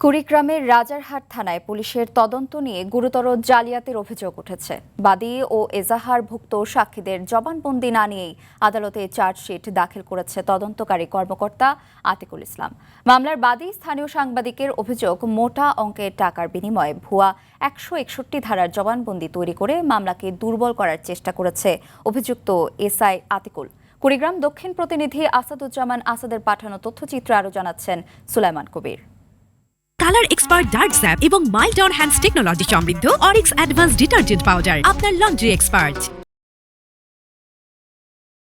কুড়িগ্রামের রাজারহাট থানায় পুলিশের তদন্ত নিয়ে গুরুতর জালিয়াতির অভিযোগ উঠেছে। বাদী ও এজাহারভুক্ত সাক্ষীদের জবানবন্দি না নিয়েই আদালতে চার্জশিট দাখিল করেছে তদন্তকারী কর্মকর্তা আতিকুল ইসলাম। মামলার বাদী স্থানীয় সাংবাদিকের অভিযোগ, মোটা অঙ্কের টাকার বিনিময়ে ভুয়া 161 ধারার জবানবন্দি তৈরি করে মামলাকে দুর্বল করার চেষ্টা করেছে অভিযুক্ত এসআই আতিকুল। কুড়িগ্রাম দক্ষিণ প্রতিনিধি আসাদুজ্জামান আসাদের পাঠানো তথ্যচিত্র আরও জানাচ্ছেন সুলাইমান কবির। কালার এক্সপার্ট ডার্ক স্যাপ এবং মাইল্ড অন হ্যান্ডস টেকনোলজি সমৃদ্ধ অরিক্স অ্যাডভান্স ডিটারজেন্ট পাউডার আপনার লন্ড্রি এক্সপার্ট।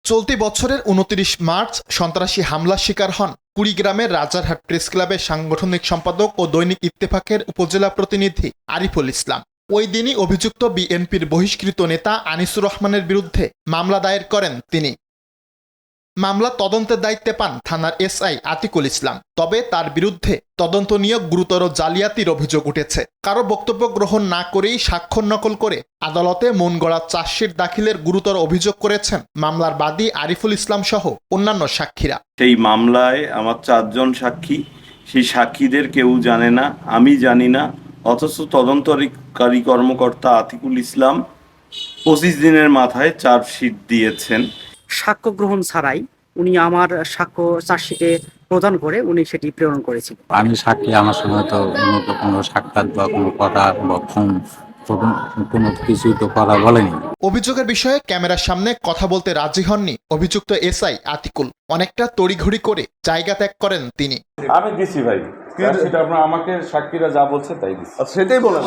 চলতি বছরের 29 মার্চ সন্ত্রাসী হামলার শিকার হন কুড়িগ্রামের রাজারহাট প্রেস ক্লাবের সাংগঠনিক সম্পাদক ও দৈনিক ইত্তেফাকের উপজেলা প্রতিনিধি আরিফুল ইসলাম। ওই দিনই অভিযুক্ত বিএনপির বহিষ্কৃত নেতা আনিসুর রহমানের বিরুদ্ধে মামলা দায়ের করেন তিনি। মামলা তদন্তের দায়িত্বে পান থানার এসআই আতিকুল ইসলাম। তবে তার বিরুদ্ধে তদন্ত নিয়ে গুরুতর জালিয়াতির অভিযোগ উঠেছে। কারো বক্তব্য গ্রহণ না করেই স্বাক্ষর নকল করে আদালতে মন গড়া চার্জশিট দাখিলের গুরুতর অভিযোগ করেছেন মামলার বাদী আরিফুল ইসলাম সহ অন্যান্য সাক্ষীরা। সেই মামলায় আমার 4 জন সাক্ষী, সেই সাক্ষীদের কেউ জানে না, আমি জানি না, অথচ তদন্তকারী কর্মকর্তা আতিকুল ইসলাম 25 দিনের মাথায় চার্জশিট দিয়েছেন। সাক্ষ্য গ্রহণ ছাড়াই উনি আমার সাক্ষ্য চার্জশিটে প্রদান করে উনি সেটি প্রেরণ করেছেন। আমি সাক্ষী, আমার সঙ্গে তো কোনো সাক্ষাৎ বা কোনো কথা বা ফোন কোনো কিছুই তো কথা বলেনি। অভিযোগের বিষয়ে ক্যামেরার সামনে কথা বলতে রাজি হননি অভিযুক্ত এসআই আতিকুল। অনেকটা তড়িঘড়ি করে জায়গা ত্যাগ করেন তিনি। আমি দিছি ভাই, সেটা আপনার আমাকে সাক্ষীরা যা বলছে তাই দিছি। সেটাই বলেন,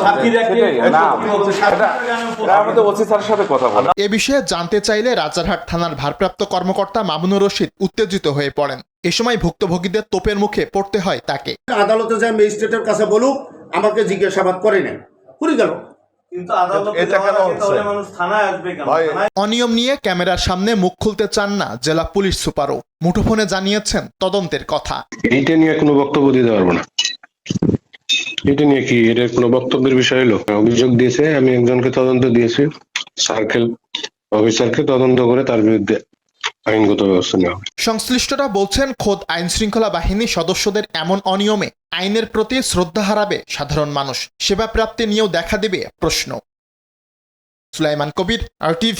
আমাদের ওসি স্যারের সাথে কথা বলা। এ বিষয়ে জানতে চাইলে রাজারহাট থানার ভারপ্রাপ্ত কর্মকর্তা মামুনুর রশিদ উত্তেজিত হয়ে পড়েন। এ সময় ভুক্তভোগীদের তোপের মুখে পড়তে হয় তাকে। আদালতে যায় ম্যাজিস্ট্রেটের কাছে বলুক, আমাকে জিজ্ঞাসাবাদ করে নেন, পুরি গেল। অনিয়ম নিয়ে ক্যামেরার সামনে মুখ খুলতে চান না জেলা পুলিশ সুপারও। মুঠোফোনে জানিয়েছেন তদন্তের কথা। এইটা নিয়ে কোনো বক্তব্য দিতে পারবো না। এটা নিয়ে কি, এটা কোনো বক্তব্যের বিষয় হলো? অভিযোগ দিয়েছে, আমি একজনকে তদন্ত দিয়েছি, সার্কেল অফিসারকে তদন্ত করে তার বিরুদ্ধে আইনগত ব্যবস্থা নেওয়া। সংশ্লিষ্টরা বলছেন, খোদ আইন শৃঙ্খলা বাহিনী সদস্যদের এমন অনিয়মে আইনের প্রতি শ্রদ্ধা হারাবে সাধারণ মানুষ। সেবা প্রাপ্তি নিয়েও দেখা দেবে প্রশ্ন। সুলাইমান কবির, RTV।